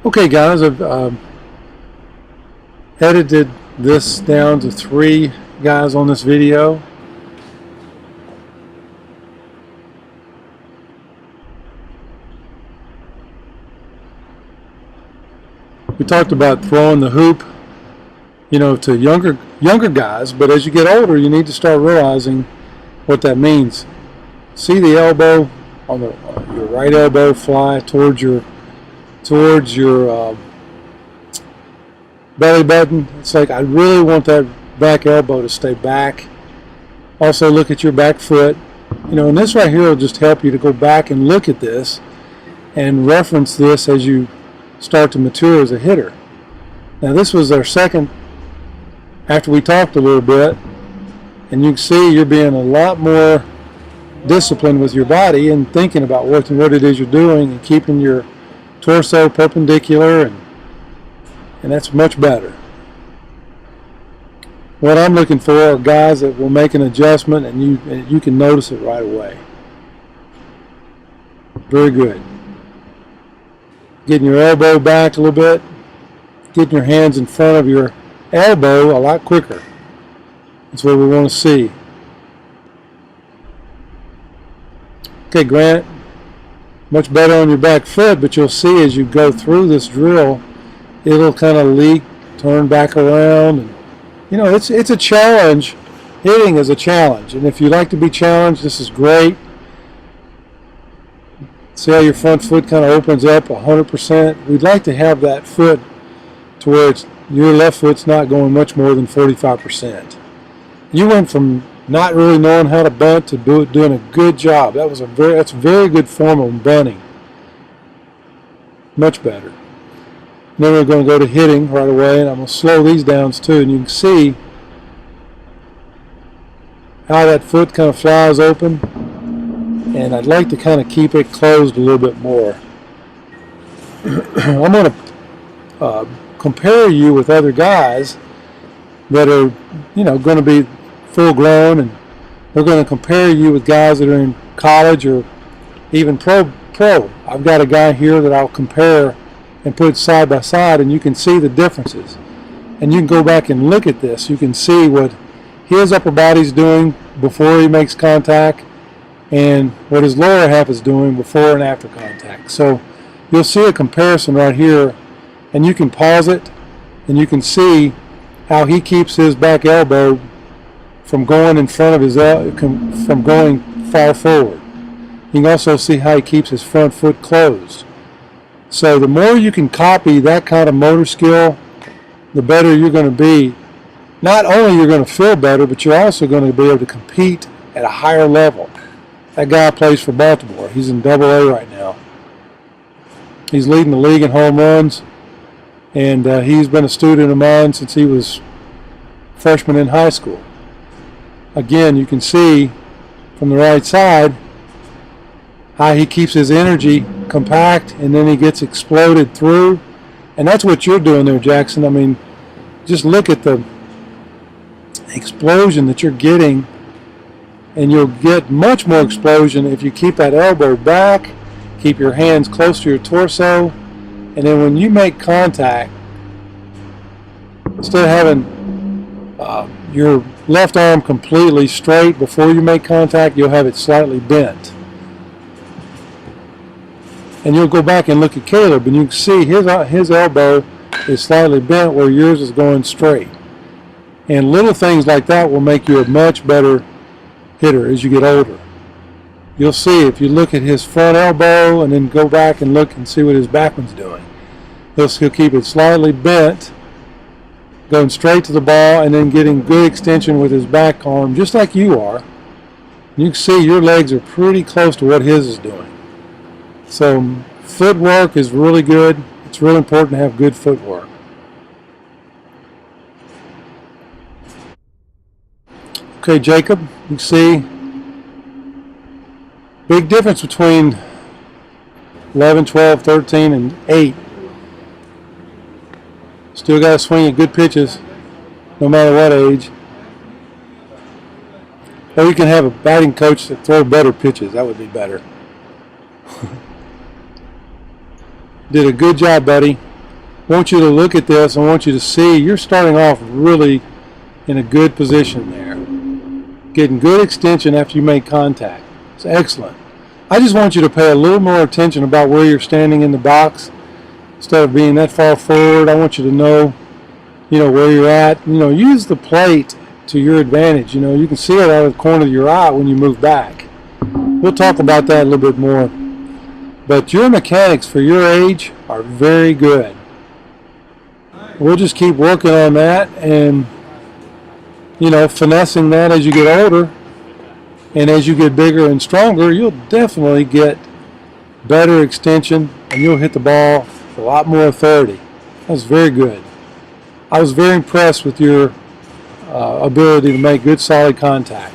Okay guys, I've edited this down to 3 guys on this video. We talked about throwing the hoop, to younger guys, but as you get older, you need to start realizing what that means. See the elbow on your right elbow fly towards your belly button. It's like, I really want that back elbow to stay back. Also look at your back foot. And this right here will just help you to go back and look at this and reference this as you start to mature as a hitter. Now this was our second after we talked a little bit, and you can see you're being a lot more disciplined with your body and thinking about what it is you're doing and keeping your torso perpendicular, and that's much better. What I'm looking for are guys that will make an adjustment and you can notice it right away. Very good. Getting your elbow back a little bit, getting your hands in front of your elbow a lot quicker. That's what we want to see. Okay, Grant, much better on your back foot, but you'll see as you go through this drill, it'll kind of leak, turn back around, and it's a challenge. Hitting is a challenge, and if you like to be challenged, this is great. See how your front foot kind of opens up 100%. We'd like to have that foot to where your left foot's not going much more than 45%. You went from not really knowing how to bunt to doing a good job. That's a very good form of bunting. Much better. Then we're going to go to hitting right away, and I'm going to slow these down too, and you can see how that foot kind of flies open, and I'd like to kind of keep it closed a little bit more. I'm going to compare you with other guys that are going to be full grown, and we're going to compare you with guys that are in college or even pro. I've got a guy here that I'll compare and put side by side, and you can see the differences, and you can go back and look at this. You can see what his upper body's doing before he makes contact and what his lower half is doing before and after contact. So you'll see a comparison right here, and you can pause it and you can see how he keeps his back elbow from going in front of his from going far forward. You can also see how he keeps his front foot closed. So the more you can copy that kind of motor skill, the better you're going to be. Not only you're going to feel better, but you're also going to be able to compete at a higher level. That guy plays for Baltimore. He's in Double-A right now. He's leading the league in home runs, and he's been a student of mine since he was a freshman in high school. Again, you can see from the right side how he keeps his energy compact, and then he gets exploded through. And that's what you're doing there, Jackson. I mean, just look at the explosion that you're getting, and you'll get much more explosion if you keep that elbow back, keep your hands close to your torso, and then when you make contact, instead of having your left arm completely straight before you make contact, you'll have it slightly bent. And you'll go back and look at Caleb, and you can see his elbow is slightly bent where yours is going straight. And little things like that will make you a much better hitter as you get older. You'll see if you look at his front elbow and then go back and look and see what his back one's doing. He'll keep it slightly bent, going straight to the ball, and then getting good extension with his back arm, just like you are. You can see your legs are pretty close to what his is doing. So footwork is really good. It's really important to have good footwork. Okay, Jacob, you can see big difference between 11, 12, 13, and 8. Still got to swing at good pitches no matter what age. Or you can have a batting coach that throw better pitches. That would be better. Did a good job, buddy. want you to look at this. I want you to see you're starting off really in a good position there. Getting good extension after you make contact. It's excellent. I just want you to pay a little more attention about where you're standing in the box. Instead of being that far forward, I want you to know, where you're at. Use the plate to your advantage. You can see it out of the corner of your eye when you move back. We'll talk about that a little bit more. But your mechanics for your age are very good. We'll just keep working on that and, finessing that as you get older. And as you get bigger and stronger, you'll definitely get better extension and you'll hit the ball with a lot more authority. That's very good. I was very impressed with your ability to make good solid contact.